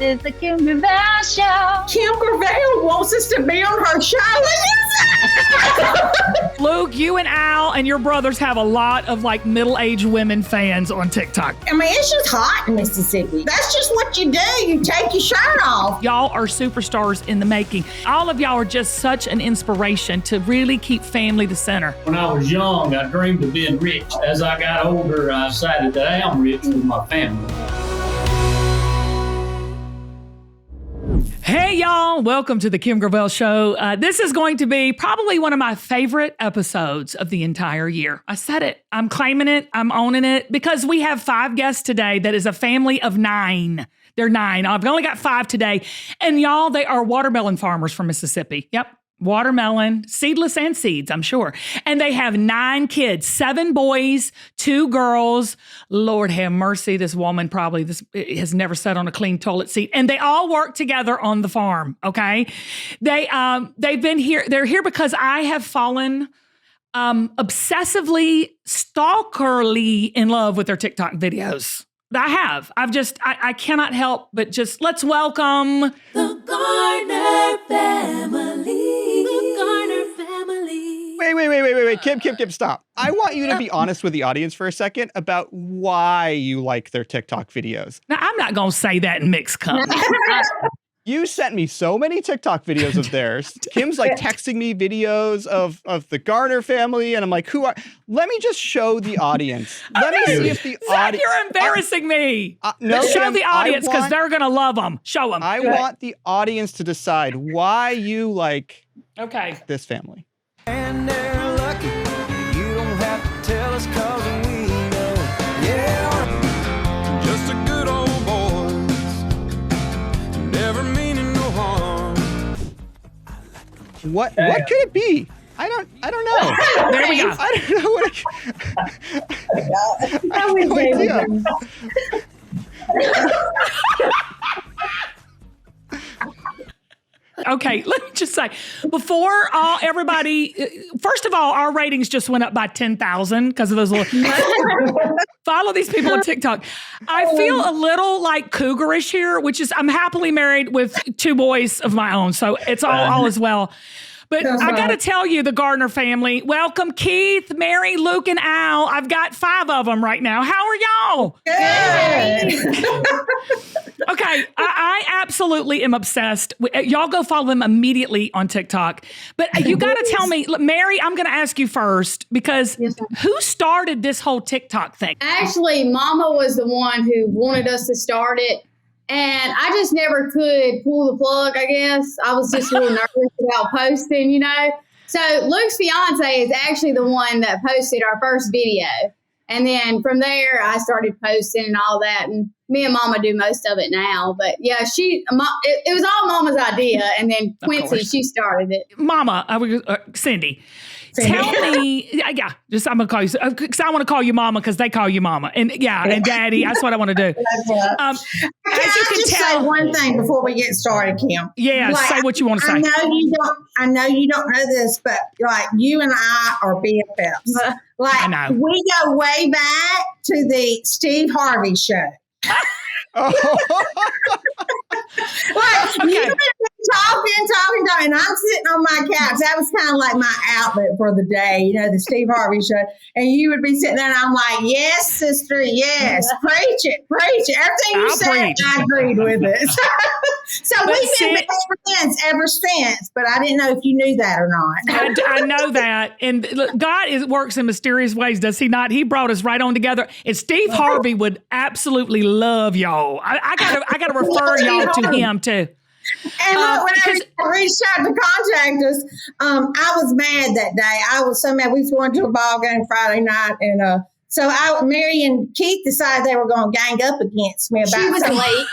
is the Kim Gravel Show. Kim Gravel wants us to be on her show. Luke, you and Al and your brothers have a lot of like middle-aged women fans on TikTok. I mean, it's just hot in Mississippi. That's just what you do. You take your shirt off. Y'all are superstars in the making. All of y'all are just such an inspiration to really keep family the center. When I was young, I dreamed of being rich. As I got older, I decided that I am rich with my family. Hey, y'all. Welcome to the Kim Gravel Show. This is going to be probably one of my favorite episodes of the entire year. I said it. I'm claiming it. I'm owning it because we have 5 guests today that is a family of 9. They're 9. I've only got 5 today. And y'all, they are watermelon farmers from Mississippi. Yep. Watermelon, seedless and seeds, I'm sure. And they have 9 kids, 7 boys, 2 girls. Lord have mercy, this woman probably has never sat on a clean toilet seat. And they all work together on the farm, okay? They've been here. They're here because I have fallen obsessively, stalkerly in love with their TikTok videos. I have. I cannot help but just, let's welcome the Garner family. The Garner family. Wait. Kim, stop. I want you to be honest with the audience for a second about why you like their TikTok videos. Now, I'm not going to say that in mixed company. You sent me so many TikTok videos of theirs. Kim's like texting me videos of the Garner family, and I'm like, let me just show the audience. Let me see if the audience. You're embarrassing me. No, show Kim, the audience because they're going to love them. Show them. I want the audience to decide why you like this family. And they're lucky. You don't have to tell us 'cause we know. Yeah, just a good old boys. Never meaning no harm. What could it be? I don't know. There we go. I don't know what I have no idea. Okay, let me just say, before everybody, first of all, our ratings just went up by 10,000 because of those little, follow these people on TikTok. I feel a little like cougarish here, which is, I'm happily married with 2 boys of my own, so it's all as well. But I got to tell you, the Garner family, welcome Keith, Mary, Luke, and Al. I've got 5 of them right now. How are y'all? Okay, I absolutely am obsessed. Y'all go follow them immediately on TikTok. But you got to tell me, Mary, I'm going to ask you first, because who started this whole TikTok thing? Actually, Mama was the one who wanted us to start it. And I just never could pull the plug, I guess. I was just real nervous about posting, you know. So Luke's fiance is actually the one that posted our first video. And then from there, I started posting and all that. And me and Mama do most of it now. But yeah, it was all Mama's idea. And then Quincy, she started it. Mama, Cindy. Tell me, I'm going to call you, because I want to call you Mama because they call you Mama. And and Daddy, that's what I want to do. As you can tell, say one thing before we get started, Kim. Yeah, say what you want to say. I know you don't know this, but like you and I are BFFs. Like we go way back to the Steve Harvey show. You've been talking, and I'm sitting on my couch. That was kind of like my outlet for the day, you know, the Steve Harvey show. And you would be sitting there, and I'm like, yes, sister, yes, preach it. Everything you said, I agreed with it. So we've been best friends ever since, but I didn't know if you knew that or not. I know that. And look, God works in mysterious ways, does he not? He brought us right on together. And Steve Harvey would absolutely love y'all. I gotta refer y'all to him too. And look, when I reached out to contact us, I was mad that day. I was so mad. We was going to a ball game Friday night, and so Mary and Keith decided they were going to gang up against me about. She was late.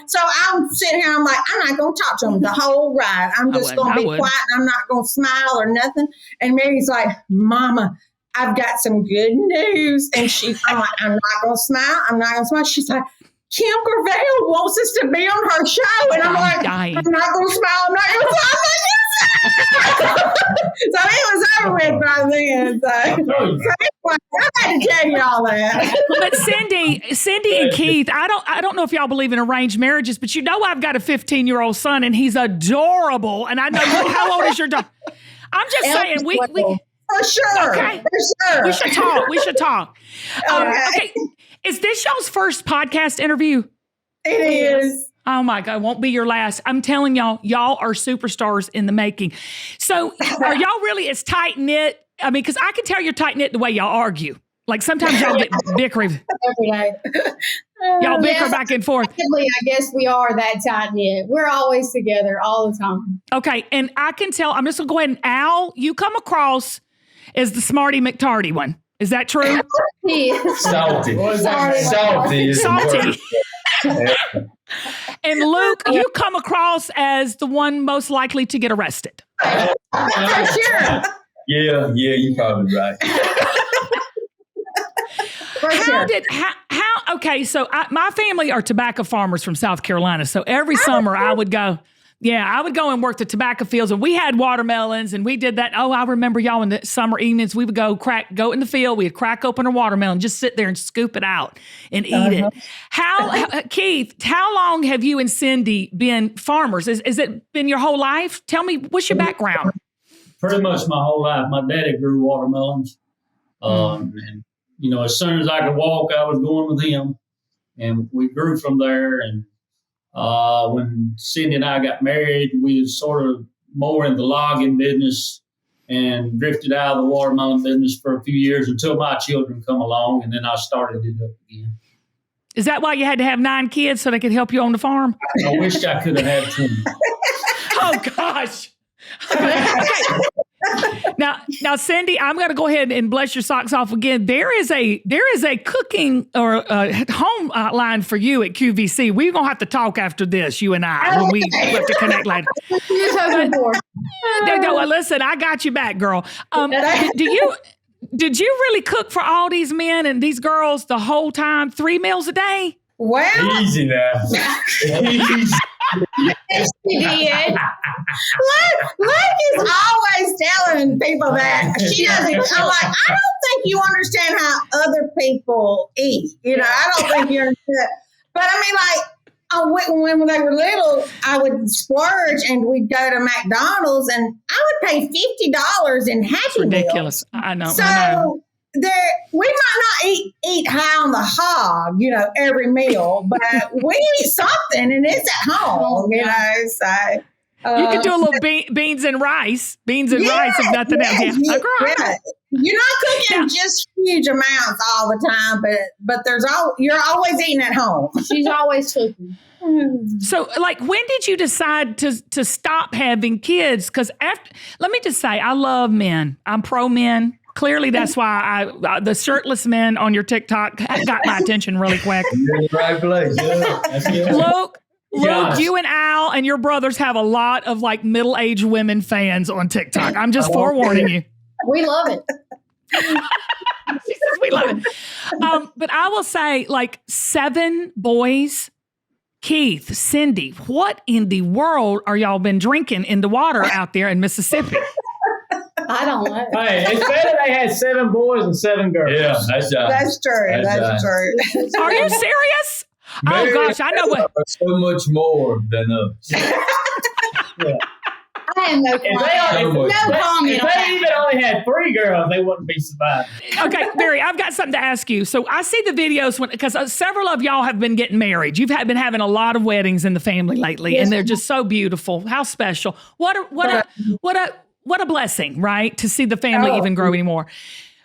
So I'm sitting here. I'm like, I'm not going to talk to them the whole ride. I'm just going to be quiet. I'm not going to smile or nothing. And Mary's like, Mama, I've got some good news. And I'm like, I'm not going to smile. I'm not going to smile. She's like, Kim Gravel wants us to be on her show. And I'm like, I'm not going to smile. I'm not going to smile. So it was over with by then. So anyway, I had to tell you all that. But Cindy and Keith, I don't know if y'all believe in arranged marriages, but you know I've got a 15-year-old son and he's adorable. And I know how old is your daughter? I'm just saying we for sure. Okay. For sure. We should talk. Okay. Is this y'all's first podcast interview? It is. Oh my God, it won't be your last. I'm telling y'all are superstars in the making. So are y'all really as tight knit? I mean, because I can tell you're tight knit the way y'all argue. Like sometimes y'all get bickering. Every day. Y'all bicker back and forth. I guess we are that tight knit. We're always together all the time. Okay, and I can tell, I'm just going to go ahead and Al, you come across as the smarty McTardy one. Is that true? Salty. Salty. And Luke, you come across as the one most likely to get arrested. For sure. Yeah, you're probably right. Okay, so my family are tobacco farmers from South Carolina. So every summer I would go and work the tobacco fields, and we had watermelons, and we did that. Oh, I remember y'all in the summer evenings, we would go in the field, we'd crack open a watermelon, just sit there and scoop it out and eat it. Keith, how long have you and Cindy been farmers? Is it been your whole life? Tell me, what's your background? Pretty much my whole life. My daddy grew watermelons. And, as soon as I could walk, I was going with him. And we grew from there. And when Cindy and I got married, we was sort of more in the logging business and drifted out of the watermelon business for a few years until my children come along. And then I started it up again. Is that why you had to have 9 kids so they could help you on the farm? I wish I could have had 20. Oh, gosh. Okay. Now, Cindy, I'm going to go ahead and bless your socks off again. There is a cooking or home line for you at QVC. We're going to have to talk after this, you and I, when we have to connect later. No, listen, I got you back, girl. Did you really cook for all these men and these girls the whole time, 3 meals a day? Well, Easy now. yes, she did. Luke is always telling people that she doesn't. I'm like, I don't think you understand how other people eat. I don't think you understand. But I mean, like, when they were little, I would splurge and we'd go to McDonald's and I would pay $50 in Happy ridiculous. Meals. I know. So we might not eat high on the hog, every meal, but we eat something and it's at home, so. You can do a little beans and rice. Beans and rice, if nothing else. Yeah. You're not cooking just huge amounts all the time, but you're always eating at home. She's always cooking. So, like, when did you decide to stop having kids? Because let me just say, I love men. I'm pro men. Clearly, that's why the shirtless men on your TikTok got my attention really quick. You're in the right place. Luke, you and Al and your brothers have a lot of like middle-aged women fans on TikTok. I'm just forewarning you. We love it. We love it. But I will say, like, 7 boys. Keith, Cindy, what in the world are y'all been drinking in the water out there in Mississippi? I don't know. Hey, it's better they had 7 boys and 7 girls. Yeah, that's right. That's true. That's true. Are you serious? Oh, gosh, I know what. So much more than us. I have no comment. If they even only had 3 girls, they wouldn't be surviving. Okay, Mary, I've got something to ask you. So I see the videos because several of y'all have been getting married. You've been having a lot of weddings in the family lately, and they're just so beautiful. How special! What a blessing, right? To see the family even grow anymore.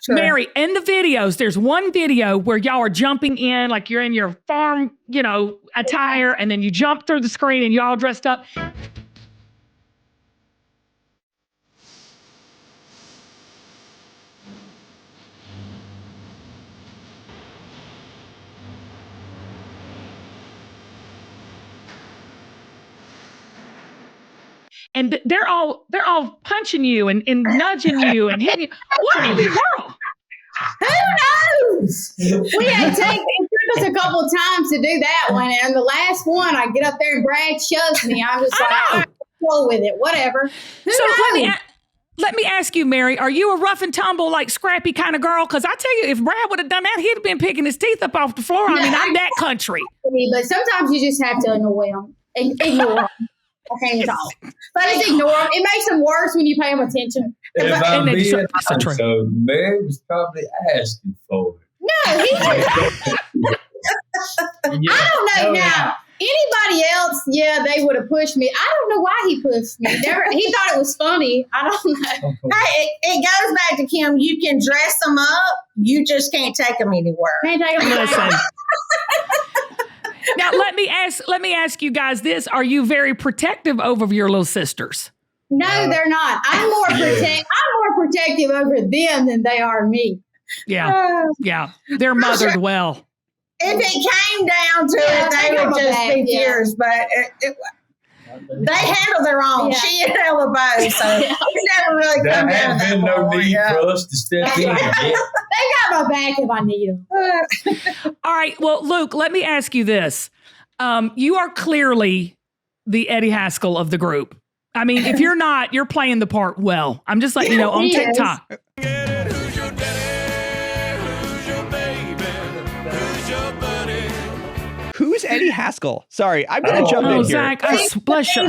Sure. Mary, in the videos, there's one video where y'all are jumping in, like you're in your farm, attire, and then you jump through the screen and you're all dressed up. And they're all punching you and nudging you and hitting you. What in the world? Who knows? We had it took us a couple of times to do that one, and the last one, I get up there and Brad shoves me. I'm just like, roll with it. Whatever. Who So knows? let me ask you, Mary, are you a rough and tumble, like scrappy kind of girl? Because I tell you, if Brad would have done that, he'd have been picking his teeth up off the floor. I mean, I'm that country. But sometimes you just have to annoy them. Ignore them. I can't talk. But just ignore them. It makes them worse when you pay them attention. If I'm And being that's so true. honest, so Mary was probably asking for it. No, he Yeah. I don't know No, now. Anybody else, yeah, they would have pushed me. I don't know why he pushed me. He thought it was funny. I don't know. Hey, it goes back to Kim. You can dress them up. You just can't take them anywhere. Can't take them Listen. Now let me ask you guys this: are you very protective over your little sisters? No, they're not. I'm more protective over them than they are me. Yeah, yeah, they're mothered well. If it came down to Yeah, it, they they got would my just back, be yeah. tears. But they handle their own. Yeah. She and Ella both. So it's never really There come down to has that been no point. need Yeah. for us to step in. They got my back if I need them. All right, well, Luke, let me ask you this: you are clearly the Eddie Haskell of the group. I mean, if you're not, you're playing the part well. I'm just letting you know on He is. TikTok. Who's your daddy? Who's your baby? Who's your buddy? Who's Eddie Haskell? Sorry, I'm gonna jump Oh, in here. Zach, bless you.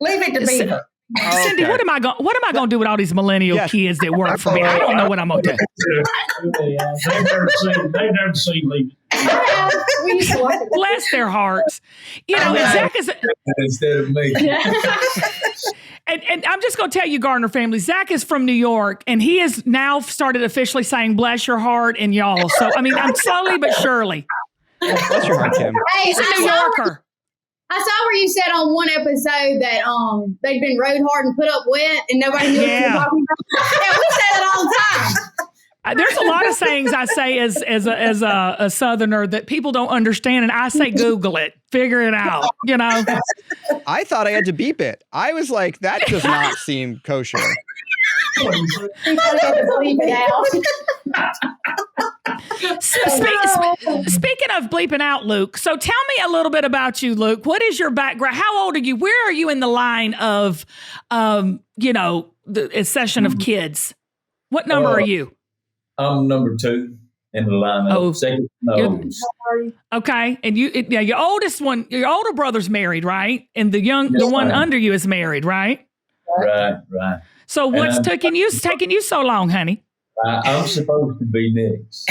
Leave it to Beaver. Cindy, Okay. what am I going to do with all these millennial Yes. kids that work for me? I don't know what I'm going to do. They've never seen me. We used to watch it. Bless their hearts. You know, and Zach is, Instead of me. and I'm just going to tell you, Garner family, Zach is from New York, and he has now started officially saying, bless your heart and y'all. So, I mean, I'm slowly but surely. Bless your heart, Kim. Hey, He's a New Yorker. I saw where you said on one episode that they'd been rode hard and put up wet and nobody knew what you were talking about. Yeah, we say that all the time. There's a lot of sayings I say as a Southerner that people don't understand, and I say Google it, figure it out, you know. I thought I had to beep it. I was like, that does not seem kosher. We gotta have to bleep it out. Speaking of bleeping out, Luke, so tell me a little bit about you, Luke. What is your background? How old are you? Where are you in the line of, the accession of kids? What number are you? I'm number 2 in the lineup. Oh, Second you're- nose. Okay, and your oldest one, your older brother's married, right? And the one ma'am. under you is married, right? Right. So what's And taking you so long, honey? I'm supposed to be next.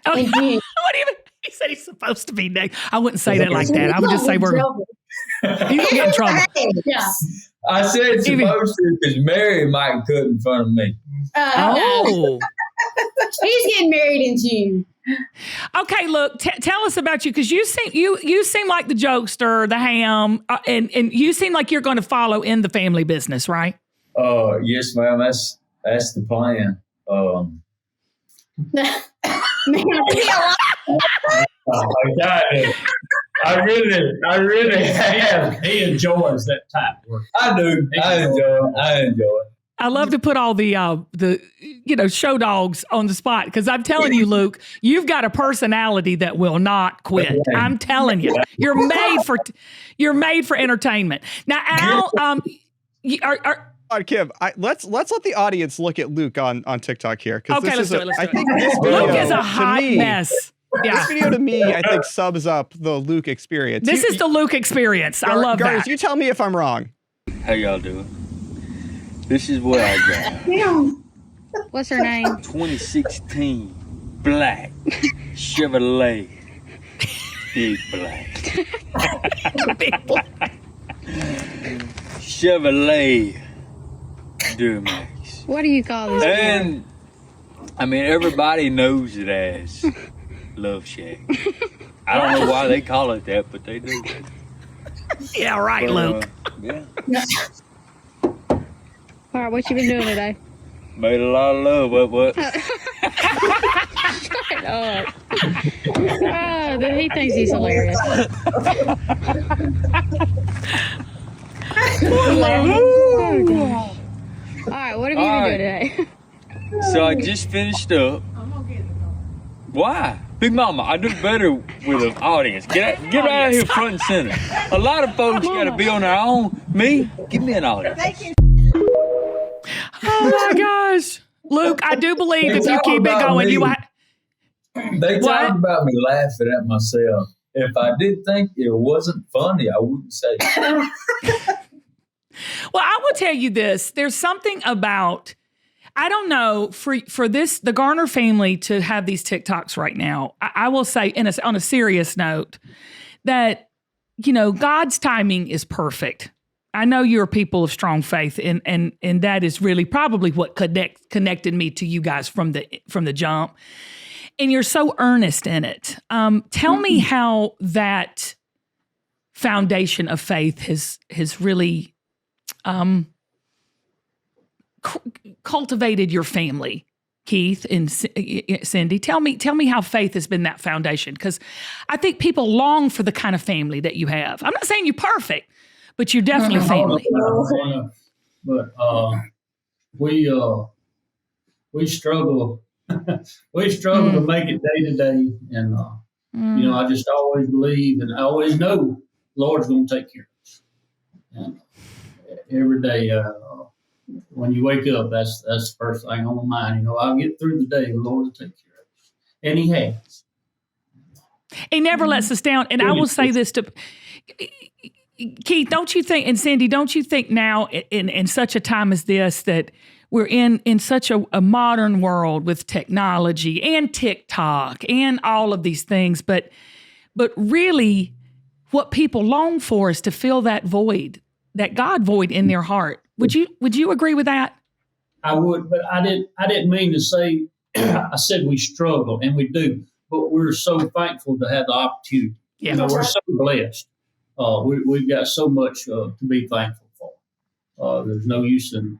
Okay. And you- What do you mean? He said he's supposed to be next. I wouldn't say that like that. I would just say he's gonna get in trouble. Yeah. I said supposed to because Mary might cut in front of me. No. Oh. He's getting married in June. Okay, look, tell us about you, because you seem like the jokester, the ham, and you seem like you're going to follow in the family business, right? Yes, ma'am. That's the plan. I really have. He enjoys that type of work. I do. I enjoy it. I love to put all the show dogs on the spot, because I'm telling you, Luke, you've got a personality that will not quit. I'm telling you, you're made for entertainment. Now, Al, On Kim, let's let the audience look at Luke on TikTok here, because Okay, this let's is do it. I think this video Luke is a to hot me, mess. Yeah, This video to me, I think, sums up the Luke experience. this is the Luke experience. I love Garners, that. you tell me if I'm wrong. How y'all doing? This is what I got. What's her name? 2016 black Chevrolet. Big black. Chevrolet Duramax. What do you call this? And I mean, everybody knows it as Love Shack. I don't know why they call it that, but they do. Yeah, right, But, Luke. Yeah. All right, what you been doing today? Made a lot of love. What? Shut up. Oh, he thinks he's hilarious. Oh, gosh. All right, what have you been doing today? So I just finished up. Why? Big Mama, I do better with an audience. Get right out here front and center. A lot of folks got to be on their own. Me, give me an audience. Oh my gosh. Luke, I do believe if you keep it going, They talk about me laughing at myself. If I did think it wasn't funny, I wouldn't say it. Well, I will tell you this. There's something about, I don't know, for this, the Garner family to have these TikToks right now, I will say on a serious note that, God's timing is perfect. I know you're people of strong faith, and that is really probably what connected me to you guys from the jump. And you're so earnest in it. Tell me how that foundation of faith has really cultivated your family, Keith and Cindy. Tell me how faith has been that foundation, because I think people long for the kind of family that you have. I'm not saying you're perfect, but you're definitely family. But we struggle. We struggle to make it day to day, and I just always believe, and I always know the Lord's going to take care of us. And every day, when you wake up, that's the first thing on my mind. I'll get through the day. The Lord will take care of us, and He has. He never lets us down. And I will say this to Keith, don't you think, and Cindy, don't you think now in such a time as this that we're in such a modern world with technology and TikTok and all of these things, but really what people long for is to fill that void, that God void in their heart. Would you agree with that? I would, but I didn't mean to say. I said we struggle, and we do, but we're so thankful to have the opportunity. Yeah, we're so blessed. We've got so much to be thankful for. There's no use in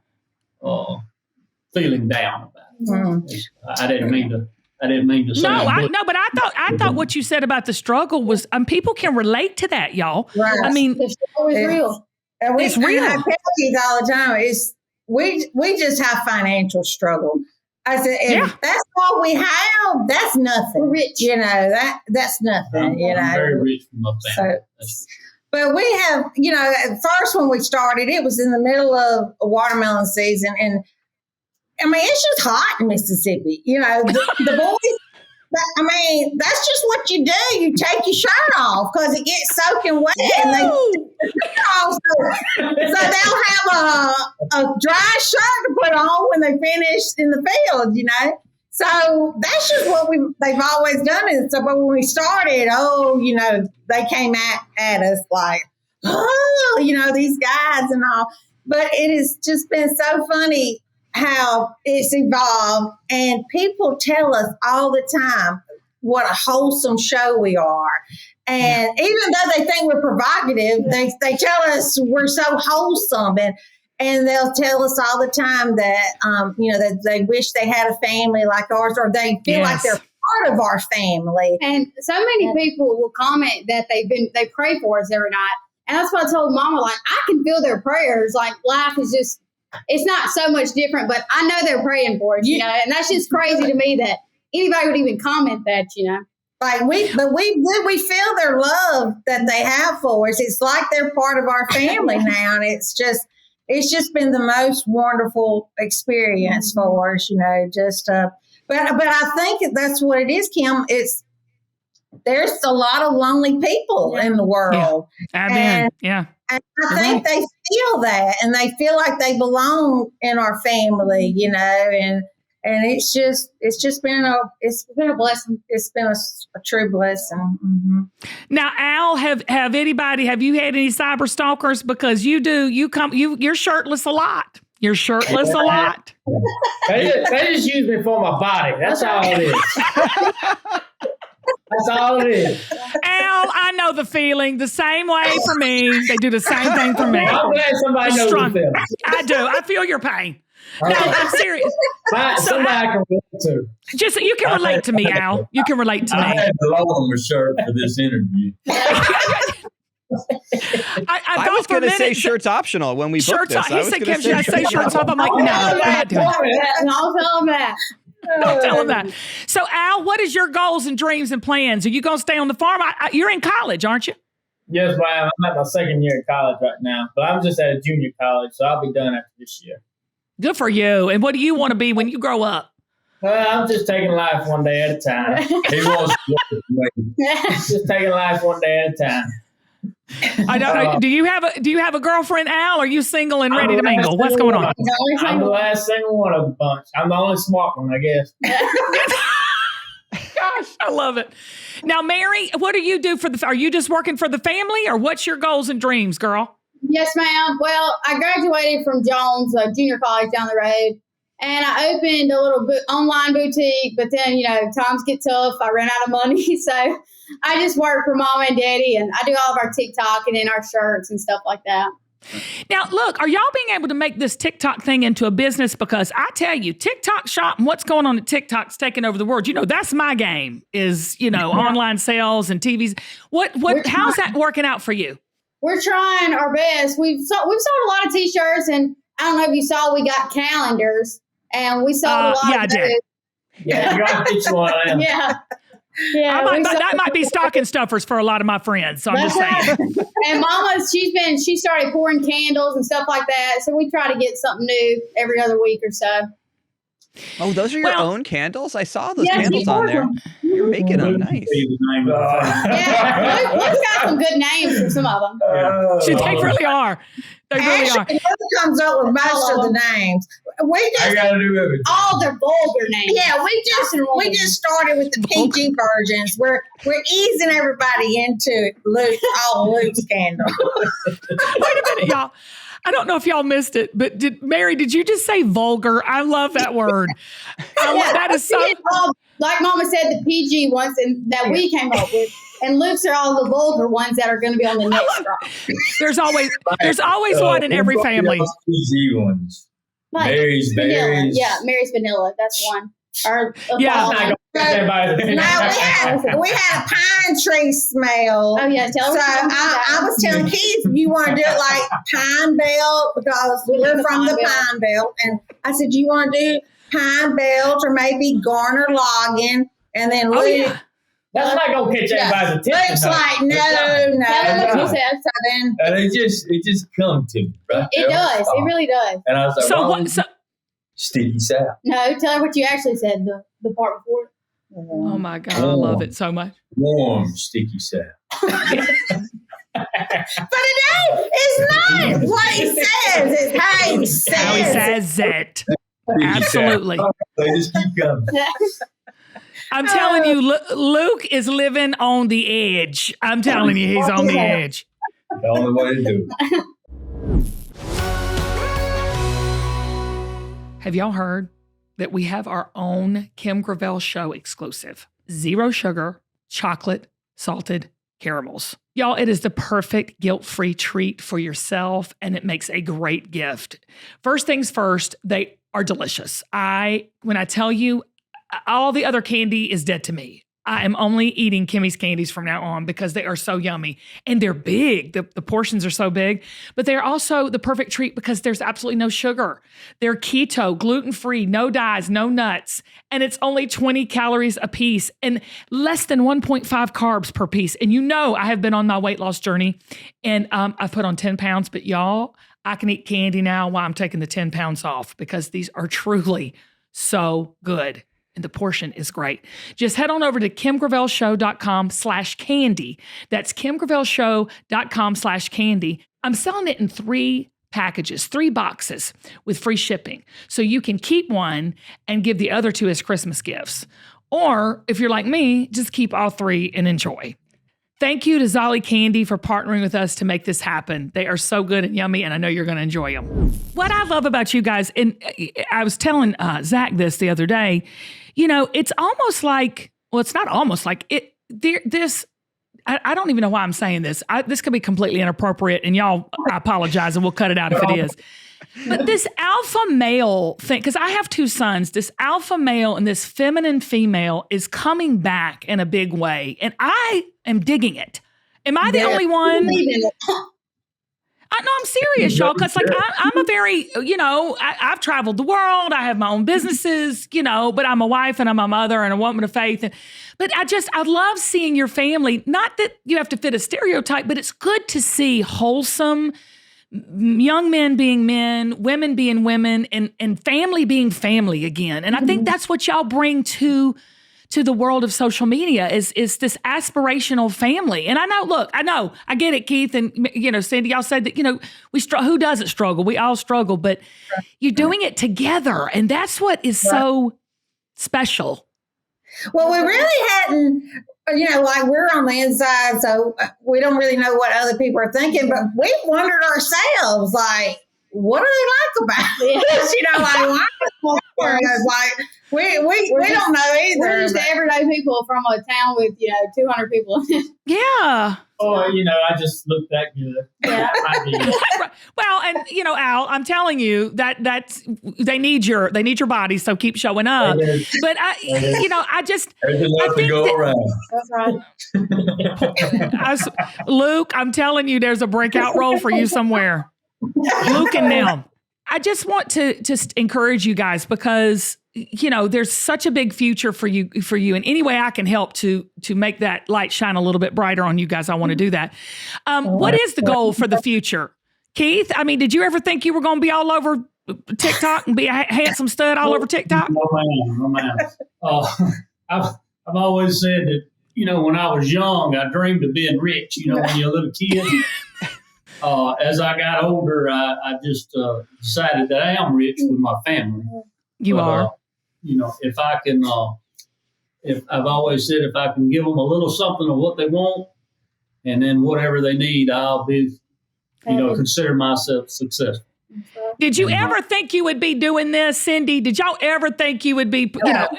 feeling down about it. I didn't mean to say. No, but I thought what you said about the struggle was people can relate to that, y'all. Right. I mean, It's always real. And it's real. I tell you all the time, we just have financial struggle. I said, if that's all we have, that's nothing. We're rich. That's nothing. I'm very rich for my family. But we have, at first when we started, it was in the middle of a watermelon season. And I mean, it's just hot in Mississippi. The boys, that's just what you do. You take your shirt off because it gets soaking wet. And so they'll have a dry shirt to put on when they finish in the field, So that's just what they've always done. And so, but when we started, they came at us like, these guys and all. But it has just been so funny how it's evolved. And people tell us all the time what a wholesome show we are. And even though they think we're provocative, they tell us we're so wholesome. And they'll tell us all the time that, that they wish they had a family like ours, or they feel like they're part of our family. And so many people will comment that they pray for us every night. And that's what I told Mama, like, I can feel their prayers. Like, life is just, it's not so much different, but I know they're praying for us, and that's just crazy to me that anybody would even comment that, Like we feel their love that they have for us. It's like they're part of our family now. And it's just been the most wonderful experience for us, but I think that's what it is, Kim. There's a lot of lonely people in the world. And I think they feel that, and they feel like they belong in our family, and it's just been a blessing. It's been a true blessing. Mm-hmm. Now, Al, have you had any cyber stalkers? Because you're shirtless a lot. You're shirtless a lot. They just use me for my body. That's all it is. That's all it is. Al, I know the feeling. The same way for me. They do the same thing for me. I'm glad somebody knows the feeling. I do. I feel your pain. No, I'm serious. Somebody I can relate to. Just you can relate to me, Al. You can relate to me. I had to loan my shirt for this interview. I was going to say shirts optional when we booked this. He said, "Should I say shirts off?" I'm like, no, I'm not doing it. And I'll tell them that. Don't tell him that. So, Al, what is your goals and dreams and plans? Are you going to stay on the farm? You're in college, aren't you? Yes, ma'am. I'm at my second year of college right now, but I'm just at a junior college, so I'll be done after this year. Good for you. And what do you want to be when you grow up? I'm just taking life one day at a time. He wants to Just taking life one day at a time. I don't. Do you have a girlfriend, Al? Or are you single and ready to mingle? What's going on? I'm the last single one of the bunch. I'm the only smart one, I guess. Gosh, I love it. Now, Mary, what do you do are you just working for the family, or what's your goals and dreams, girl? Yes, ma'am. Well, I graduated from Jones Junior College down the road, and I opened a little online boutique. But then, times get tough. I ran out of money, so I just work for Mama and Daddy, and I do all of our TikTok and in our shirts and stuff like that. Now, look, are y'all being able to make this TikTok thing into a business? Because I tell you, TikTok shop and what's going on at TikTok's taking over the world. That's my game is, online sales and TVs. How's that working out for you? We're trying our best. We've sold a lot of T-shirts, and I don't know if you saw, we got calendars, and we sold a lot of I those. did. Yeah, you got to get you one of them. Yeah. Yeah, that might be stocking stuffers for a lot of my friends. So I'm just saying. Right. And Mama's, she started pouring candles and stuff like that. So we try to get something new every other week or so. Oh, those are your own candles? I saw those candles on there. You're making them nice. Yeah, Luke's got some good names for some of them. They really are. They really are. Luke comes up with most of the names. I gotta do everything. All the vulgar names. Yeah, we just started with the PG versions. We're easing everybody into Luke's candle. Wait a minute, y'all. I don't know if y'all missed it, but Mary, did you just say vulgar? I love that word. That is so. Like Mama said, the PG ones that we came up with. And Luke's are all the vulgar ones that are going to be on the next drop. There's always one in every family. PG ones. Like Mary's berries. Yeah, Mary's vanilla. That's one. We had a pine tree smell. Oh yeah, tell her. So I was telling Keith, you want to do it like Pine Belt because we're from the Pine Belt, and I said, you want to do Pine Belt or maybe Garner logging, and then Luke. That's not gonna catch everybody's attention. Luke's like, no. Tell her what you said. So then, and it just come to me, right? It does. It really does. And I was like, sticky sour. No, tell her what you actually said, the part before. Oh my God, I love it so much. Warm, sticky sour. But it's not what he says. It's how he says How he says it. Absolutely. They just keep coming. I'm telling you, Luke is living on the edge. I'm telling you, he's on the edge. The only way to do it. Have y'all heard that we have our own Kim Gravel Show exclusive? 0 sugar, chocolate, salted caramels. Y'all, it is the perfect guilt-free treat for yourself, and it makes a great gift. First things first, they are delicious. When I tell you, all the other candy is dead to me. I am only eating Kimmie's candies from now on because they are so yummy and they're big. The portions are so big, but they're also the perfect treat because there's absolutely no sugar. They're keto, gluten-free, no dyes, no nuts, and it's only 20 calories a piece and less than 1.5 carbs per piece. And I have been on my weight loss journey and I've put on 10 pounds, but y'all, I can eat candy now while I'm taking the 10 pounds off because these are truly so good. And the portion is great. Just head on over to kimgravelshow.com/candy. That's kimgravelshow.com/candy. I'm selling it in 3 packages, 3 boxes with free shipping. So you can keep one and give the other 2 as Christmas gifts. Or if you're like me, just keep all 3 and enjoy. Thank you to Zolly Candy for partnering with us to make this happen. They are so good and yummy, and I know you're going to enjoy them. What I love about you guys, and I was telling Zach this the other day, it's almost like, well, it's not almost like it. I don't even know why I'm saying this. This could be completely inappropriate, and y'all, I apologize, and we'll cut it out if it is. But this alpha male thing, because I have 2 sons, this alpha male and this feminine female is coming back in a big way. And I am digging it. Am I the only one? I know I'm serious, y'all, because like I'm a very, I've traveled the world. I have my own businesses, but I'm a wife and I'm a mother and a woman of faith. But I love seeing your family. Not that you have to fit a stereotype, but it's good to see wholesome young men being men, women being women, and family being family again. And I think that's what y'all bring to the world of social media is this aspirational family. And I know, I get it, Keith and Cindy, y'all said that, who doesn't struggle? We all struggle, but you're doing it together. And that's what is so special. Well, we really hadn't, like we're on the inside, so we don't really know what other people are thinking, but we wondered ourselves, like, what do they like about this? Like we don't know either. We're just everyday people from a town with 200 people. Yeah. Oh, I just look that good. Yeah. Well, and Al, I'm telling you that's they need your body, so keep showing up. But I think go around. That's right. Luke, I'm telling you, there's a breakout role for you somewhere. Luke and them. I just want to just encourage you guys because there's such a big future for you. And any way I can help to make that light shine a little bit brighter on you guys, I want to do that. What is the goal for the future? Keith, I mean, did you ever think you were going to be all over TikTok and be a handsome stud all over TikTok? No, ma'am. I've always said that, when I was young, I dreamed of being rich, when you're a little kid. As I got older, I just decided that I am rich with my family. You are. If I can, if I've always said, if I can give them a little something of what they want, and then whatever they need, I'll be, consider myself successful. Did you ever think you would be doing this, Cindy? Did y'all ever think you would be,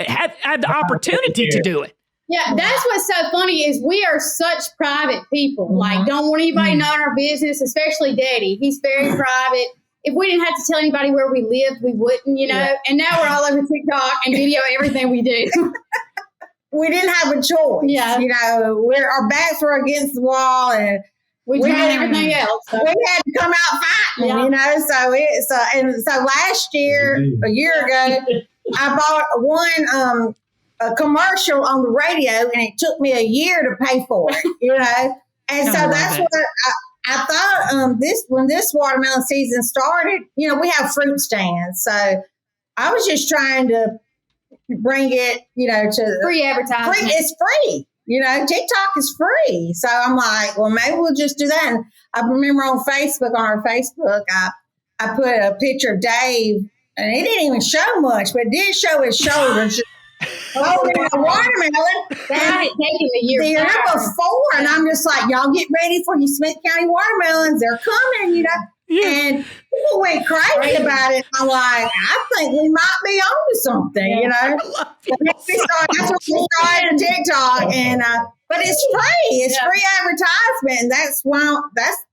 have the opportunity to do it? Yeah, that's what's so funny is we are such private people. Like, don't want anybody knowing our business, especially Daddy. He's very private. If we didn't have to tell anybody where we lived, we wouldn't, Yeah. And now we're all over TikTok and video everything we do. We didn't have a choice. Yeah. Our backs were against the wall and we tried everything else. So. We had to come out fighting, So last year, a year ago, I bought a commercial on the radio, and it took me a year to pay for it, And so that's what I thought. When this watermelon season started, we have fruit stands, so I was just trying to bring it, to free advertising. It's free. TikTok is free. So I'm like, well, maybe we'll just do that. And I remember on our Facebook, I put a picture of Dave, and it didn't even show much, but it did show his shoulders. A watermelon. That had taken a year. The year before, and I'm just like, y'all get ready for your Smith County watermelons. They're coming, Yeah. And people went crazy about it. I'm like, I think we might be onto something, I love you. That's what we started TikTok, and but it's free. It's free advertisement, and that's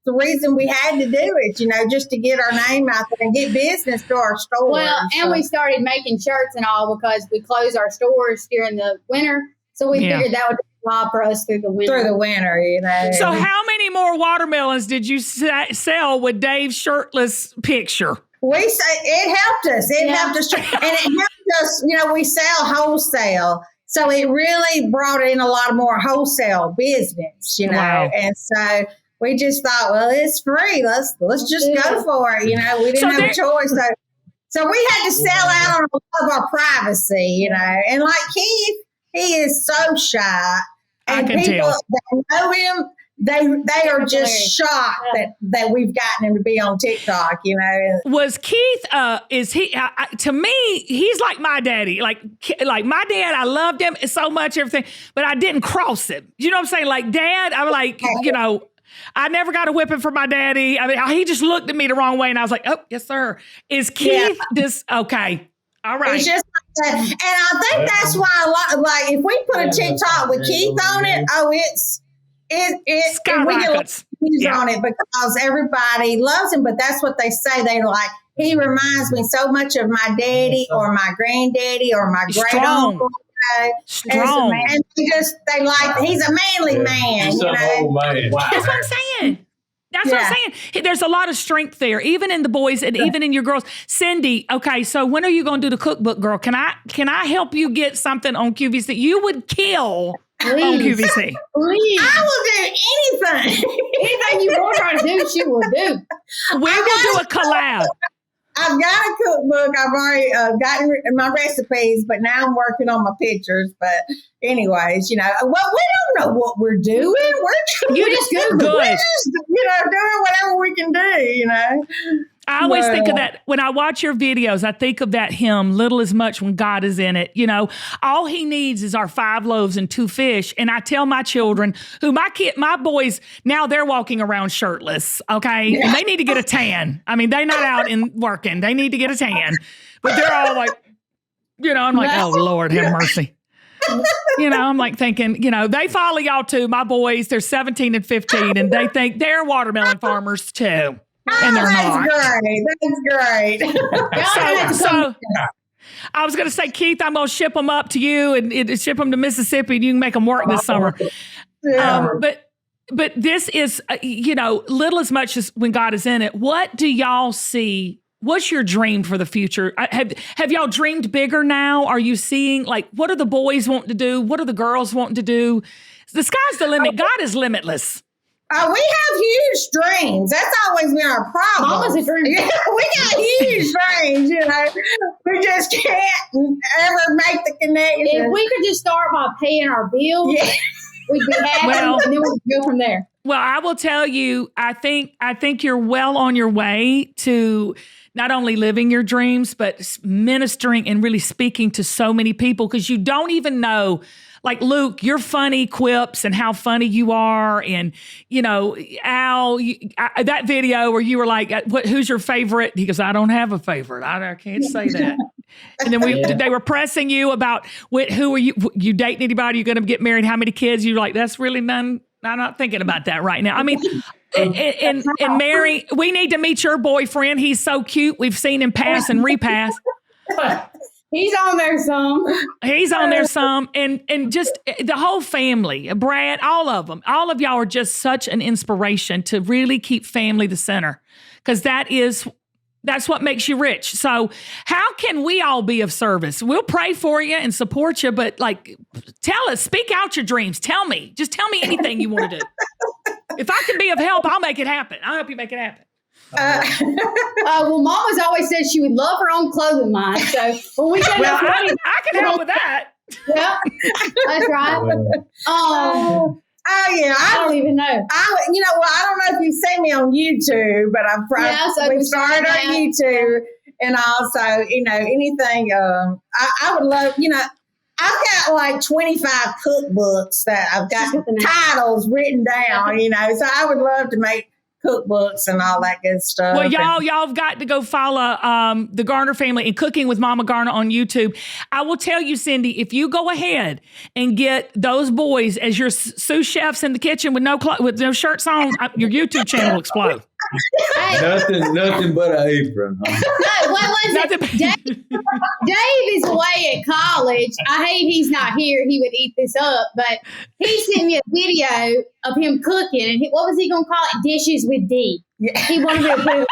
the reason we had to do it. Just to get our name out there and get business to our stores. Well, and we started making shirts and all because we close our stores during the winter, so we figured that would apply for us through the winter. So, how many more watermelons did you sell with Dave's shirtless picture? It helped us. It helped us, and it helped us. We sell wholesale. So it really brought in a lot more wholesale business, Wow. And so we just thought, well, it's free. Let's just go for it. We didn't have a choice. So we had to sell out on a lot of our privacy, And like Keith, he is so shy. And I can people tell. that know him, they are just shocked that we've gotten him to be on TikTok, Was Keith, is he, to me, he's like my daddy. Like my dad, I loved him so much, everything, but I didn't cross him. You know what I'm saying? Like Dad, I'm like, I never got a whipping from my daddy. I mean, he just looked at me the wrong way and I was like, oh, yes, sir. Is Keith this, okay. All right. It's just like that. And I think that's why a lot, like if we put a TikTok with Keith on it, it skyrockets. We get on it because everybody loves him, but that's what they say. They like, he reminds me so much of my daddy or my granddaddy or my great uncle. Strong. And he's a manly man. He's an old man. Wow. That's what I'm saying. That's what I'm saying. There's a lot of strength there, even in the boys and even in your girls. Cindy, okay, so when are you going to do the cookbook, girl? Can I help you get something on QVC? You would kill on QVC. Please. I will do anything. Anything you want her to do, she will do. We will do a collab. I've got a cookbook. I've already gotten my recipes, but now I'm working on my pictures. But anyways, we don't know what we're doing. We're just doing whatever we can do, I always think of that when I watch your videos. I think of that hymn, "Little is much when God is in it." All he needs is our 5 loaves and 2 fish. And I tell my children, my boys, now they're walking around shirtless. Okay, and they need to get a tan. I mean, they're not out and working; they need to get a tan. But they're all like, I'm like, oh Lord, have mercy. I'm like thinking, they follow y'all too. My boys, they're 17 and 15, and they think they're watermelon farmers too. And they're not. That's great. So I was going to say, Keith, I'm going to ship them up to you and ship them to Mississippi, and you can make them work this summer. Yeah. But this is, little as much as when God is in it. What do y'all see? What's your dream for the future? Have y'all dreamed bigger now? Are you seeing, what are the boys wanting to do? What are the girls wanting to do? The sky's the limit. God is limitless. We have huge dreams. That's always been our problem. Mama's a dream. Yeah, we got huge dreams, We just can't ever make the connection. If we could just start by paying our bills, we'd be happy, and then we'd go from there. Well, I will tell you, I think you're well on your way to not only living your dreams, but ministering and really speaking to so many people, because you don't even know. Like Luke, your funny quips and how funny you are. And, Al, that video where you were like, who's your favorite? He goes, I don't have a favorite. I can't say that. And then they were pressing you about who are you dating anybody? You're going to get married? How many kids? You're like, that's really none. I'm not thinking about that right now. I mean, and Mary, we need to meet your boyfriend. He's so cute. We've seen him pass and repass. He's on there some. And just the whole family, Brad, all of them, all of y'all are just such an inspiration to really keep family the center, because that's what makes you rich. So how can we all be of service? We'll pray for you and support you, but tell us, speak out your dreams. Just tell me anything you want to do. If I can be of help, I'll make it happen. I'll help you make it happen. Well, Mama's always said she would love her own clothing line. So when we get I can help with that. Yeah, that's right. Oh yeah, I don't even know. I don't know if you've seen me on YouTube, but we started on YouTube, and also anything. I would love I've got 25 cookbooks that I've got titles written down. So I would love to make cookbooks and all that good stuff. Well, y'all have got to go follow the Garner family and Cooking with Mama Garner on YouTube. I will tell you, Cindy, if you go ahead and get those boys as your sous chefs in the kitchen with no shirts on, your YouTube channel will explode. Nothing but an apron. Huh? What was it? Dave is away at college. I hate he's not here. He would eat this up, but he sent me a video of him cooking, and what was he going to call it? Dishes with D. He wanted me to put it.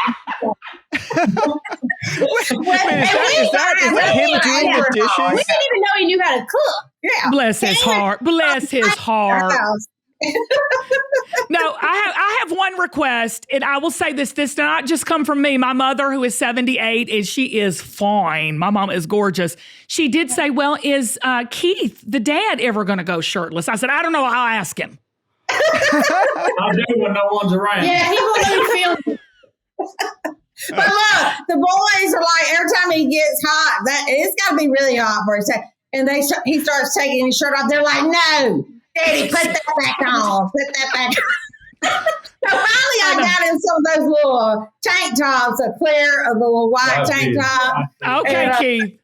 Is that him doing the dishes? We didn't even know he knew how to cook. Yeah. Bless his heart. No, I have one request, and I will say this did not just come from me. My mother, who is 78, and she is fine. My mom is gorgeous. She did say, well, is Keith, the dad, ever going to go shirtless? I said, I don't know. I'll ask him. I do when no one's around. Yeah, he won't even feel it. But look, the boys are like, every time he gets hot, it's got to be really hot for his head. And he starts taking his shirt off. They're like, no, Daddy, put that back on. Put that back on. So finally, I got him some of those little tank tops, a little white tank top. Okay, Keith.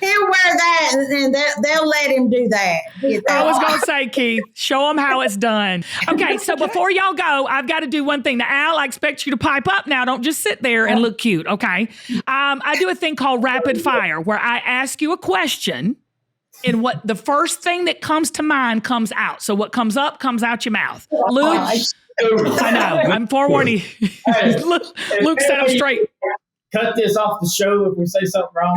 He'll wear that, and they'll let him do that. I was going to say, Keith, show him how it's done. Okay, so before y'all go, I've got to do one thing. Now, Al, I expect you to pipe up now. Don't just sit there and look cute, okay? I do a thing called rapid fire, where I ask you a question, and what the first thing that comes to mind comes out. So what comes up comes out your mouth. Luke, I know. I'm forewarning you. Hey, Luke set him straight. Cut this off the show if we say something wrong.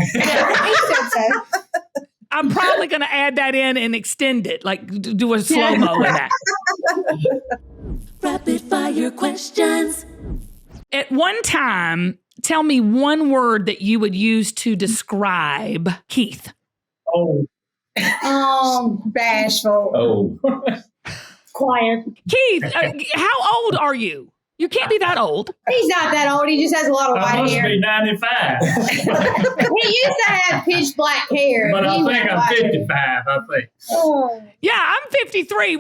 I'm probably going to add that in and extend it, like do a slow-mo in that. Rapid fire questions. At one time, tell me one word that you would use to describe Keith. Oh. Bashful. Oh. Quiet. Keith, how old are you? You can't be that old. He's not that old. He just has a lot of I white must hair. be 95. He used to have pitch black hair. But I He think went I'm white. 55, I think. Oh. Yeah, I'm 53.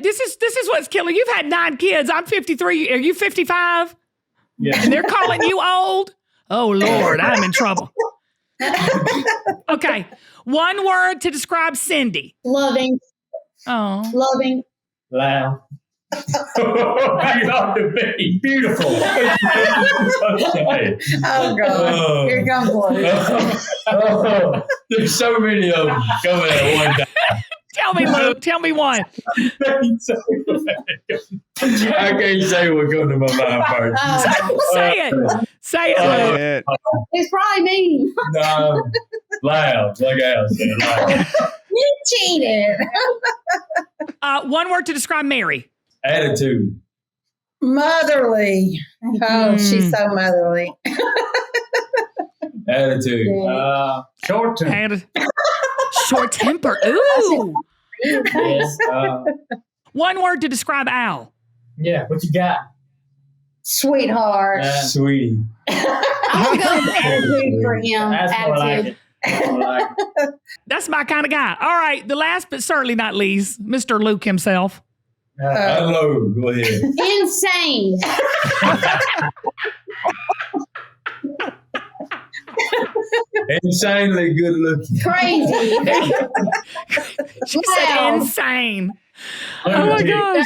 This is what's killing. You've had 9 kids. I'm 53. Are you 55? Yeah. And they're calling you old? Oh, Lord, I'm in trouble. Okay. One word to describe Cindy. Loving. Oh. Loving. Loud. You ought to be beautiful. Oh, God. Here comes one. There's so many of them coming at one time. Tell me, Luke. Tell me one. I can't say what comes to my mind first. Say it. Say it, Luke. It's probably me. No, loud. Like Al said, loud. You cheated. One word to describe Mary. Attitude. Motherly. Oh, she's so motherly. Attitude. Short term. And short temper. Ooh. Yes. One word to describe Al. Yeah, what you got? Sweetheart. Sweetie. I'm going to attitude for him. That's more like Attitude. it. More like it. That's my kind of guy. All right. The last but certainly not least, Mr. Luke himself. Hello. Go ahead. Insane. Insanely good looking. Crazy. She said Wow. insane. Oh my gosh.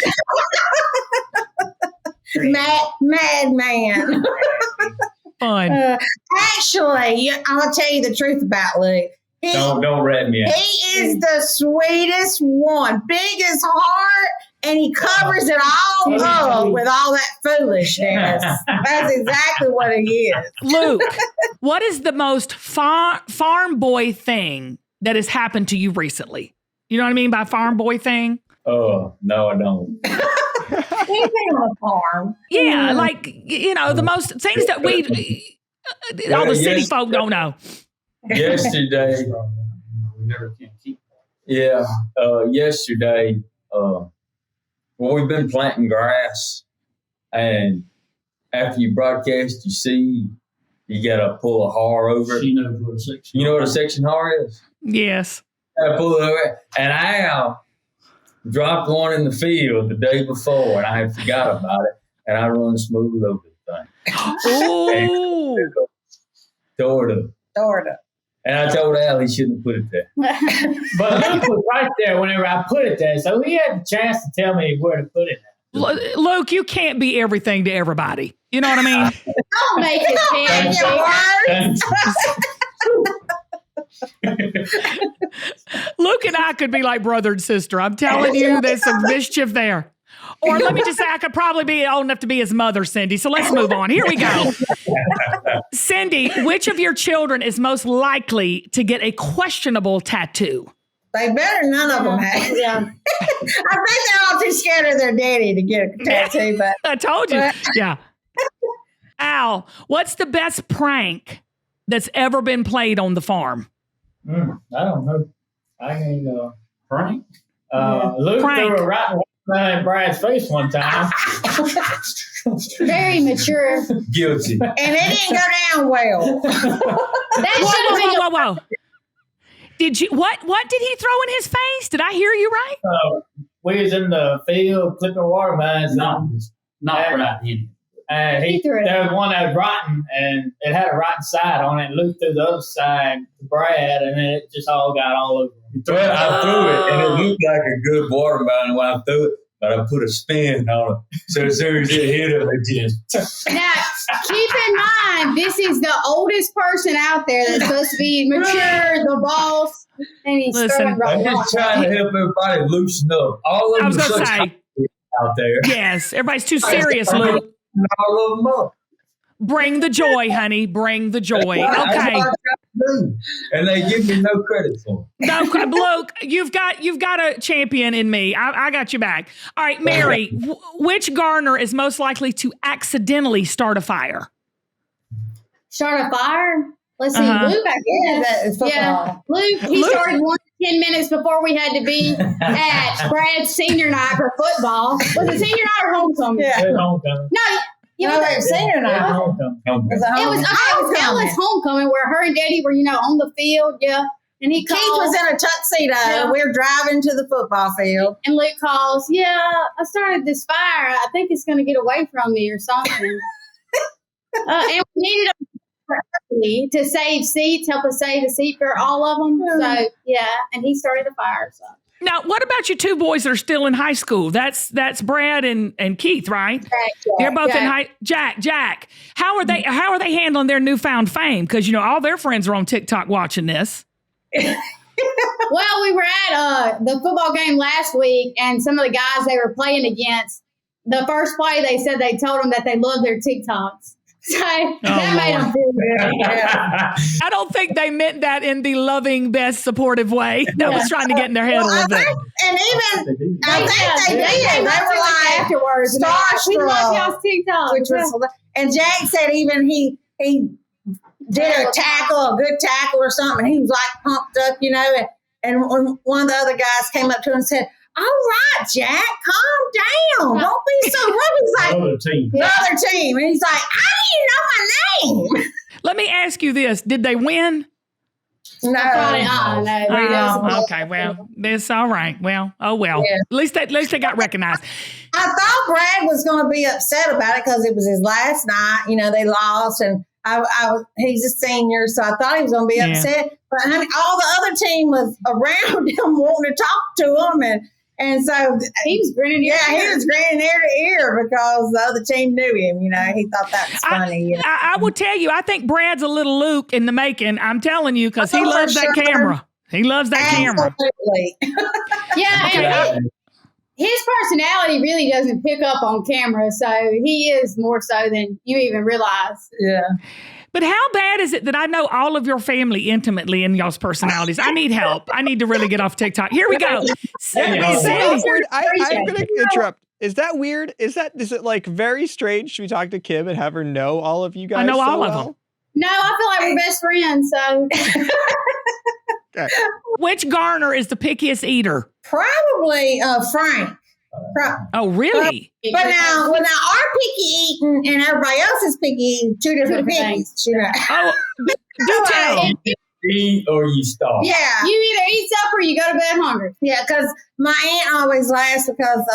Madman. Fun. Actually, I'll tell you the truth about Luke. Don't rat me out. He is the sweetest one, biggest heart, and he covers it all up with all that foolishness. That's exactly what he is. Luke, what is the most farm boy thing that has happened to you recently? You know what I mean by farm boy thing? Oh, no, I don't. Anything on the farm. Yeah, like, you know, the most things that all the city folk don't know. Yesterday, We never can keep. yesterday, we've been planting grass, and after you broadcast your seed, you got to pull a har over it. She knows what a section. You know what a section har is? Yes. I pull it over, and Al dropped one in the field the day before, and I had forgot about it, and I run smooth over the thing. Ooh. Tore it up. And I told Al he shouldn't have put it there. But Luke was right there whenever I put it there, so he had the chance to tell me where to put it. Luke, you can't be everything to everybody. You know what I mean? Don't make it Luke and I could be like brother and sister. I'm telling you, there's some mischief there. Or let me just say, I could probably be old enough to be his mother, Cindy. So let's move on. Here we go. Cindy, which of your children is most likely to get a questionable tattoo? They better none of them have. Yeah. I think they're all too scared of their daddy to get a tattoo. But I told you. Yeah. Al, what's the best prank that's ever been played on the farm? I don't know. I ain't Frank? Luke Prank. threw a rotten watermelon in Brad's face one time. Very mature. Guilty. and it didn't go down well. That should have been Whoa. Did you what did he throw in his face? Did I hear you right? We was in the field clipping watermelons. Not right in. And He threw it. there was one that was rotten, and it had a rotten side on it. And Luke threw the other side to Brad, and then it just all got all over him. Well, I threw it, and it looked like a good watermelon when I threw it, but I put a spin on it. So as soon as it hit him, it just... Now, keep in mind, this is the oldest person out there that's supposed to be mature, the boss, and he's Listen, throwing I'm rock. just trying to help everybody loosen up. All of I was them gonna such say, out there. Yes, everybody's too serious, Luke. All of them up. Bring the joy, honey. Bring the joy. That's what Okay. I try to do. And they give me no credit for it. No, Luke, you've got a champion in me. I got you back. All right, Mary, which Garner is most likely to accidentally start a fire? Start a fire? Let's see. Uh-huh. Luke, I guess. Yeah. Luke, he started 10 minutes before we had to be at Brad's senior night for football. Was it senior night or homecoming? Yeah. Homecoming. No. No, it was senior night. Homecoming. It was Ella's homecoming where her and Daddy were, on the field. Yeah. And he Keith called. was in a tuxedo. Yeah. We were driving to the football field. And Luke calls, I started this fire. I think it's going to get away from me or something. And we needed to save seats, help us save a seat for all of them. So, and he started a fire. So. Now, what about you two boys that are still in high school? That's Brad and Keith, right? They're both in high. Jack. How are they handling their newfound fame? Because all their friends are on TikTok watching this. Well, we were at the football game last week, and some of the guys they were playing against, the first play they said they told them that they loved their TikToks. So that made them feel good. I don't think they meant that in the loving, best, supportive way. That was trying to get in their head a little bit. And even, I think they did. They were like afterwards. We love y'all's TikTok. Which was, and Jack said even he did a good tackle or something. He was like pumped up, and when one of the other guys came up to him and said, "All right, Jack, calm down. Don't be so rough." He's like, the other team. And he's like, "I didn't know my name." Let me ask you this. Did they win? No. Okay, well, it's all right. Well, oh well. Yeah. At least they got recognized. I thought Brad was going to be upset about it because it was his last night. They lost, and he's a senior, so I thought he was going to be upset. But honey, all the other team was around him wanting to talk to him, and so he was grinning. He was grinning ear to ear because the other team knew him. He thought that was funny. I will tell you, I think Brad's a little Luke in the making. I'm telling you, because he loves that camera. He loves that camera. And his personality really doesn't pick up on camera, so he is more so than you even realize. Yeah. But how bad is it that I know all of your family intimately in y'all's personalities? I need help. I need to really get off TikTok. Here we go. I'm going to interrupt. Is that weird? Is it like very strange to talk to Kim and have her know all of you guys? I know all of well? them. No, I feel like we're best friends. So, Okay. Which Garner is the pickiest eater? Probably Frank. Oh, really? But now our picky eating and everybody else is picky eating, two different pickies. Oh, do tell. Eat or you starve. Yeah. You either eat supper or you go to bed hungry. Yeah, because my aunt always laughs because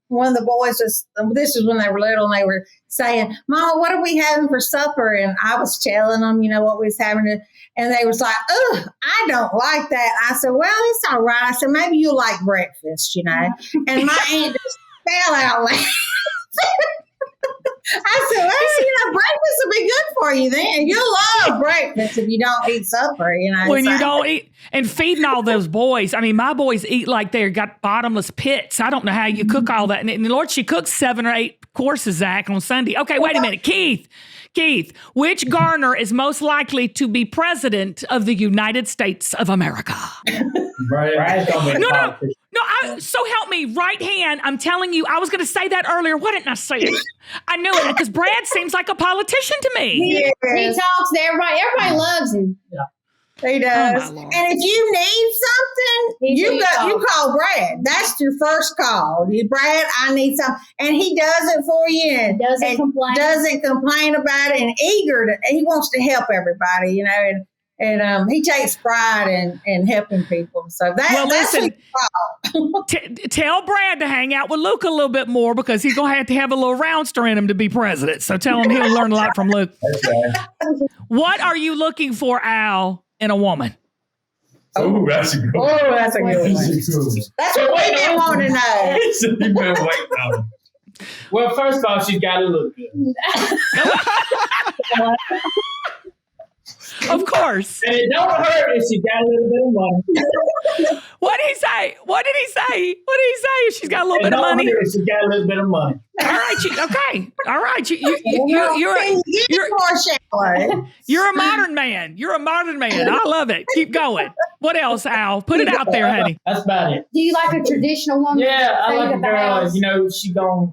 one of the boys this was when they were little, and they were saying, "Mama, what are we having for supper?" And I was telling them, what we was having, and they was like, "Ugh, I don't like that." I said, "Well, it's all right." I said, "Maybe you like breakfast, And my aunt just fell out laughing. I said, "Well, breakfast will be good for you then. You'll love breakfast if you don't eat supper, When you don't eat, and feeding all those boys. I mean, my boys eat like they've got bottomless pits. I don't know how you cook all that. And Lord, she cooks 7 or 8 courses, Zach, on Sunday. Okay, wait a minute. Keith, which Garner is most likely to be president of the United States of America? No, so help me, right hand. I'm telling you, I was going to say that earlier. Why didn't I say it? I knew it because Brad seems like a politician to me. He talks to everybody. Everybody loves him. Yeah. He does. And if you need something, you call Brad. That's your first call. Brad, I need something. And he does it for you. And doesn't complain about it, and he wants to help everybody, and he takes pride in helping people. So that's his call. Tell Brad to hang out with Luke a little bit more because he's going to have a little roundster in him to be president. So tell him he'll learn a lot from Luke. Okay. What are you looking for, Al, in a woman? Oh, that's a good one. Oh, that's a good one. That's what we've been wanting to know. You've been waiting on. Well, first of all, she's got to look good. Of course. And it don't hurt if she got a little bit of money. What did he say? What did he say? If she's got a little bit of money? If she got a little bit of money. All right. Okay. All right. You're a modern man. You're a modern man. I love it. Keep going. What else, Al? Put it out there, honey. That's about it. Do you like a traditional woman? Yeah, I like a girl. You know, she gonna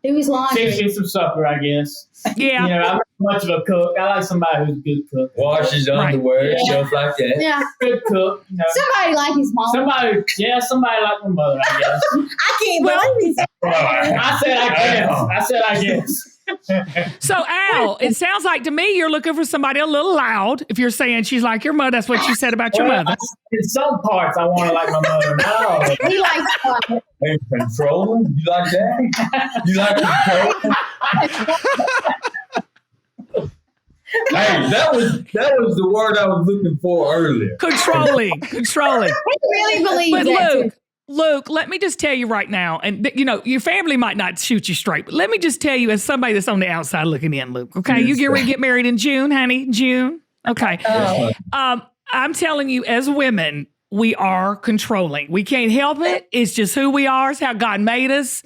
do his laundry. fix me some supper, I guess. Yeah. You know, I'm not much of a cook. I like somebody who's a good cook. Wash his underwear, stuff like that. Yeah. Good cook. You know. Somebody like his mom. Somebody like my mother, I guess. I can't believe it. I said I guess. So, Al, it sounds like to me you're looking for somebody a little loud. If you're saying she's like your mother, that's what you said about your mother. In some parts, I want to like my mother. No. He likes fun. And controlling? You like that? You like controlling? Hey, that was the word I was looking for earlier. Controlling. He really believes But that. Luke, let me just tell you right now, and you know, your family might not shoot you straight, but let me just tell you as somebody that's on the outside looking in, Luke, okay? Yes, you get ready to get married in June, honey, June. Okay. I'm telling you, as women, we are controlling. We can't help it. It's just who we are. It's how God made us.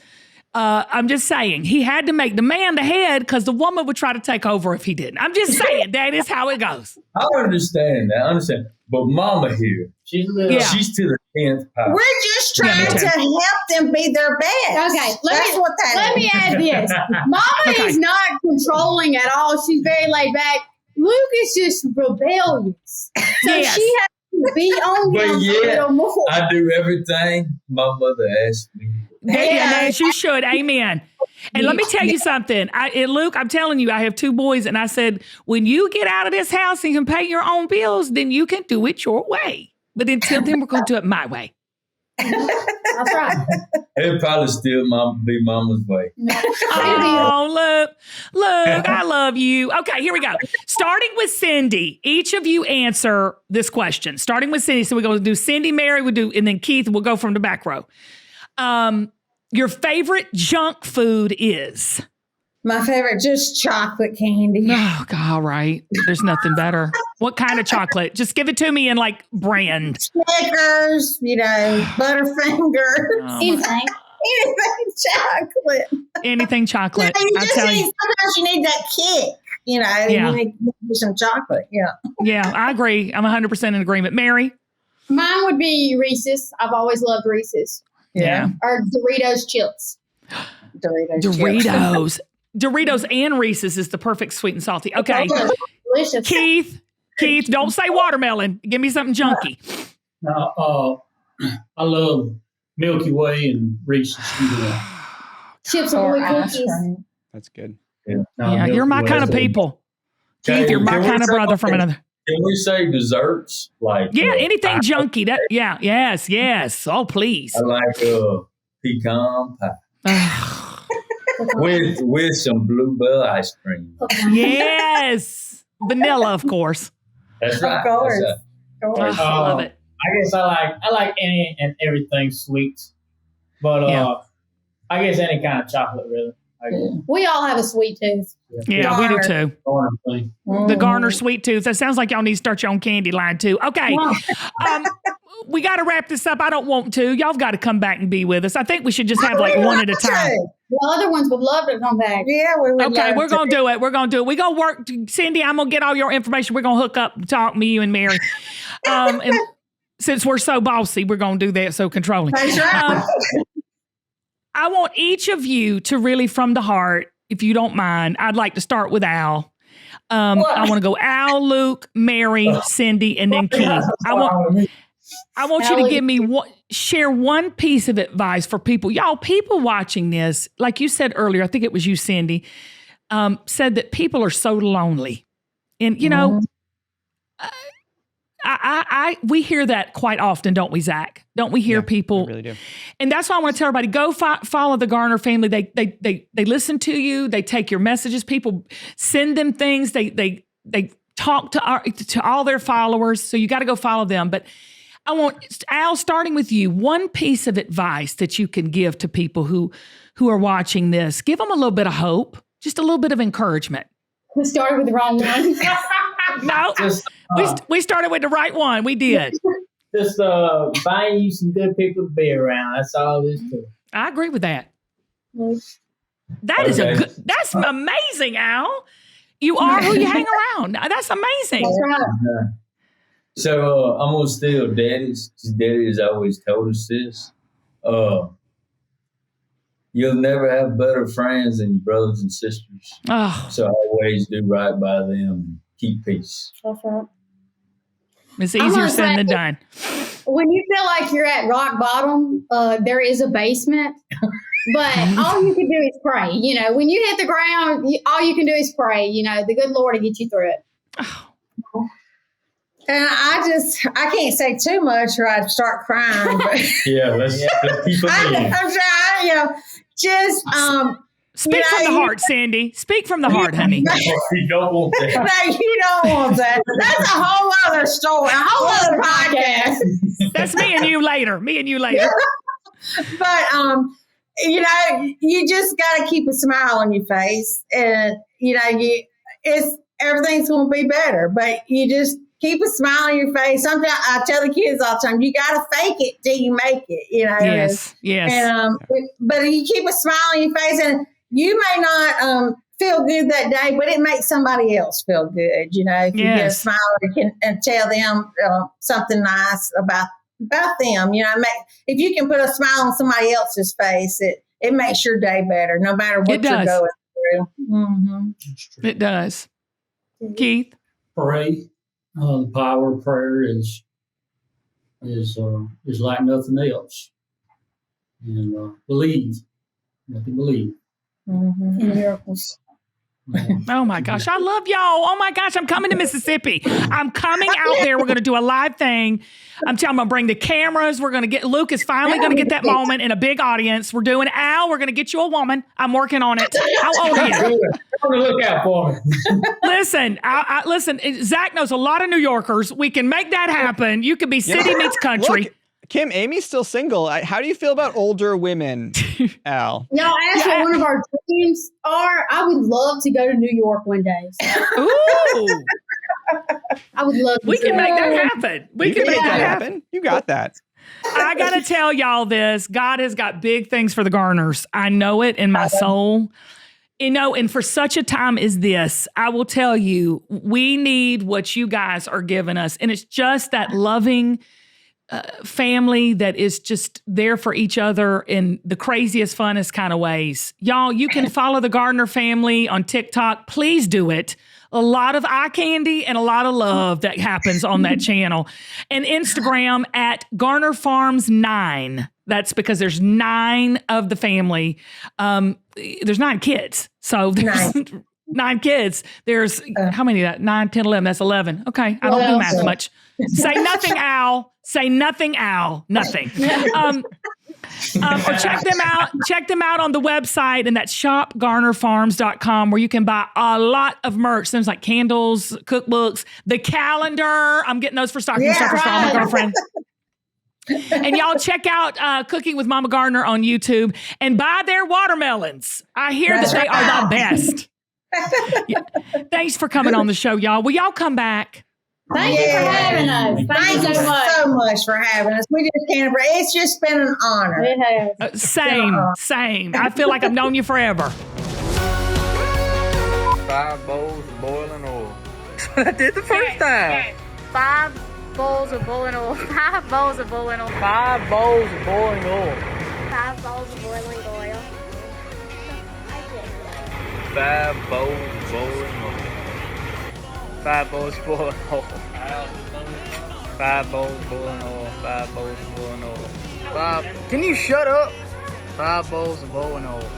I'm just saying, he had to make the man the head because the woman would try to take over if he didn't. I'm just saying, that is how it goes. I understand that. But Mama here, she's to the 10th power. We're just trying to help them be their best. Okay, Let me add this. Mama is not controlling at all. She's very laid back. Luke is just rebellious. So she has to be on him a little more. I do everything my mother asked me. Yes, you should. Amen. And let me tell you something. Luke, I'm telling you, I have 2 boys, and I said, when you get out of this house and can pay your own bills, then you can do it your way. But until then, we're going to do it my way. That's right. It'll probably still be Mama's way. Oh, Luke, I love you. Okay, here we go. Starting with Cindy, each of you answer this question. Starting with Cindy. So we're going to do Cindy, Mary, and then Keith, we'll go from the back row. Your favorite junk food is? My favorite, just chocolate candy. Oh, God, all right. There's nothing better. What kind of chocolate? Just give it to me in like brand. Snickers, Butterfinger. Anything chocolate. Anything chocolate. Sometimes you need that kick, you need some chocolate. Yeah. Yeah, I agree. I'm 100% in agreement. Mary? Mine would be Reese's. I've always loved Reese's. Yeah. Or Doritos chips. Doritos. Doritos and Reese's is the perfect sweet and salty. Okay. Delicious. Keith, don't say watermelon. Give me something junky. I love Milky Way and Reese's. Chips or cookies. That's good. Yeah, you're my kind of people. Keith, you're my kind of brother from another. Can we say desserts? Anything junky. Yes. Oh, please. I like pecan pie. with some bluebell ice cream. Yes. Vanilla, of course. That's right. Of course. I love it. I guess I like any and everything sweet. But I guess any kind of chocolate, really. We all have a sweet tooth. Yeah, we do too. The Garner sweet tooth. That sounds like y'all need to start your own candy line too. Okay. We got to wrap this up. I don't want to. Y'all got to come back and be with us. I think we should just have like one at a time. The other ones would love to come back. Yeah, we would. Okay, we're going to do it. We're going to do it. We're going to work. Cindy, I'm going to get all your information. We're going to hook up and talk, me, you, and Mary. And since we're so bossy, we're going to do that so controlling. That's right. I want each of you to really, from the heart, if you don't mind, I'd like to start with Al. I want to go Al, Luke, Mary, Cindy, and then Keith. I want you to give me share one piece of advice for people. Y'all, people watching this, like you said earlier, I think it was you, Cindy, said that people are so lonely. And, we hear that quite often, don't we, Zach? Don't we hear people? We really do. And that's why I want to tell everybody, go follow the Garner family. They listen to you. They take your messages. People send them things. They talk to all their followers. So you got to go follow them. But I want, Al, starting with you, one piece of advice that you can give to people who are watching this. Give them a little bit of hope, just a little bit of encouragement. We started with the wrong one. No, Just, we started with the right one. We did. just find you some good people to be around. That's all it is to it. I agree with that. That is Okay. that's amazing, Al. You are who you hang around. That's amazing. That's right. So I'm gonna steal Daddy's. Daddy has always told us this. You'll never have better friends than your brothers and sisters. Oh, So always do right by them and keep peace. That's right. it's I'm easier gonna said than say- done. When you feel like you're at rock bottom, there is a basement. But all you can do is pray. You know, when you hit the ground, all you can do is pray. You know, the good Lord will get you through it. And I can't say too much or I'd start crying. But Yeah, let's keep it I'm trying, just Speak from the heart, Sandy. Speak from the heart, honey. You don't want that. No, you don't want that. That's a whole other story, a whole other podcast. That's me and you later. Me and you later. But you just got to keep a smile on your face, and everything's going to be better. But you just keep a smile on your face. Sometimes I tell the kids all the time, you got to fake it till you make it. Yes. And but you keep a smile on your face, and you may not feel good that day, but it makes somebody else feel good. If you get a smile and tell them something nice about them, if you can put a smile on somebody else's face, it makes your day better, no matter what you're going through. Mm-hmm. It does. Keith? Pray. The power of prayer is like nothing else. And believe. You have to believe. Mm-hmm. In miracles. Oh my gosh, I love y'all. Oh my gosh, I'm coming to Mississippi. I'm coming out there. We're going to do a live thing. I'm going to bring the cameras. We're going to get, Luke is finally going to get that moment in a big audience. We're doing Al. We're going to get you a woman. I'm working on it. How old are you? I'm going to look out for me. Listen, listen, Zach knows a lot of New Yorkers. We can make that happen. You could be city meets country. Look, Kim, Amy's still single. How do you feel about older women, Al? Y'all asked what one of our dreams are. I would love to go to New York one day. So. Ooh. I would love to. We can make that happen. We can make that happen. You got that. I got to tell y'all this. God has got big things for the Garners. I know it in my soul. And for such a time as this, I will tell you, we need what you guys are giving us. And it's just that loving family that is just there for each other in the craziest, funnest kind of ways. Y'all, you can follow the Garner family on TikTok. Please do it. A lot of eye candy and a lot of love that happens on that channel. And Instagram at Garner Farms 9. That's because there's 9 of the family. There's 9 kids. So there's 9 kids. There's how many of that? 9, 10, 11. That's 11. Okay. I don't do math much. Say nothing, Al. Say nothing, Al. Nothing. Or check them out. Check them out on the website, and that's shopgarnerfarms.com, where you can buy a lot of merch. Things like candles, cookbooks, the calendar. I'm getting those for stocking stuffers for all my girlfriends. And y'all check out Cooking with Mama Garner on YouTube and buy their watermelons. I hear that they are the best. Thanks for coming on the show, y'all. Will y'all come back? Thank you for having us. Thank you so much for having us. We just can't. It's just been an honor. It has. Same. I feel like I've known you forever. 5 bowls of boiling oil. That's what I did the first time. 5 bowls of boiling oil. 5 bowls of boiling oil. 5 bowls of boiling oil. 5 bowls of boiling oil. 5 bowls of boiling oil. 5 bowls of boiling oil. 5 bowls of boiling oil. 5 bowls of boiling oil. 5. Can you shut up? 5 bowls of boiling oil.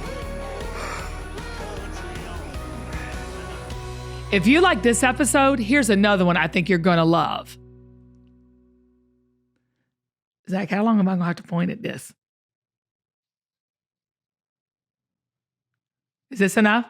If you like this episode, here's another one I think you're going to love. Zach, how long am I going to have to point at this? Is this enough?